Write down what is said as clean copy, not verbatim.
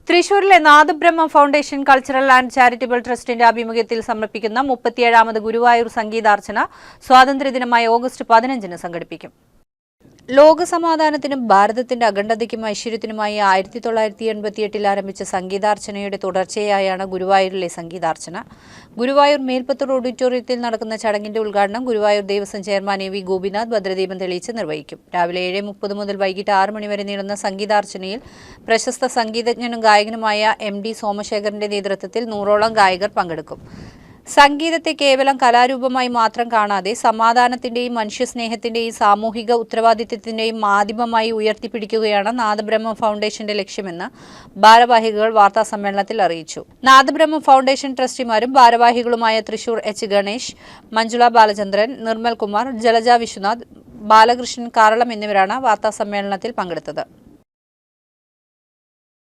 തൃശൂരിലെ Nadabrahma foundation cultural and charitable ട്രസ്റ്റിന്റെ ആഭിമുഖ്യത്തിൽ സമർപ്പിക്കുന്ന 37ാമത് ഗുരുവായൂർ സംഗീതാർച്ചന സ്വാതന്ത്ര്യദിനമായ ഓഗസ്റ്റ് 15-ന് സംഘടിപ്പിക്കും. ലോകസമാധാനത്തിനും ഭാരതത്തിന്റെ അഖണ്ഡതയ്ക്കും ഐശ്വര്യത്തിനുമായി 1988-ൽ ആരംഭിച്ച സംഗീതാർച്ചനയുടെ തുടർച്ചയായാണ് ഗുരുവായൂരിലെ സംഗീതാർച്ചന. ഗുരുവായൂർ മേൽപ്പത്തൂർ ഓഡിറ്റോറിയത്തിൽ നടക്കുന്ന ചടങ്ങിന്റെ ഉദ്ഘാടനം Guruvayur Devaswom chairman A. V. Gopinath ഭദ്രദീപം തെളിയിച്ച് നിർവഹിക്കും. രാവിലെ 7:30 മുതൽ വൈകിട്ട് 6 മണി വരെ നീളുന്ന സംഗീതാർച്ചനയിൽ പ്രശസ്ത സംഗീതജ്ഞനും ഗായകനുമായ MD സോമശേഖരന്റെ നേതൃത്വത്തിൽ 100ഓളം ഗായകർ പങ്കെടുക്കും. സംഗീതത്തെ കേവലം കലാരൂപമായി മാത്രം കാണാതെ സമാധാനത്തിന്റെയും മനുഷ്യസ്നേഹത്തിന്റെയും സാമൂഹിക ഉത്തരവാദിത്തത്തിന്റെയും മാധ്യമമായി ഉയർത്തിപ്പിടിക്കുകയാണ് നാദബ്രഹ്മ ഫൗണ്ടേഷന്റെ ലക്ഷ്യമെന്ന് ഭാരവാഹികൾ വാർത്താസമ്മേളനത്തിൽ അറിയിച്ചു. Nadabrahma foundation ട്രസ്റ്റിമാരും ഭാരവാഹികളുമായ Thrissur H. ഗണേഷ്, മഞ്ജുള ബാലചന്ദ്രൻ, നിർമ്മൽ കുമാർ, ജലജ വിശ്വനാഥ്, ബാലകൃഷ്ണൻ കാരളം എന്നിവരാണ് വാർത്താസമ്മേളനത്തിൽ പങ്കെടുത്തത്.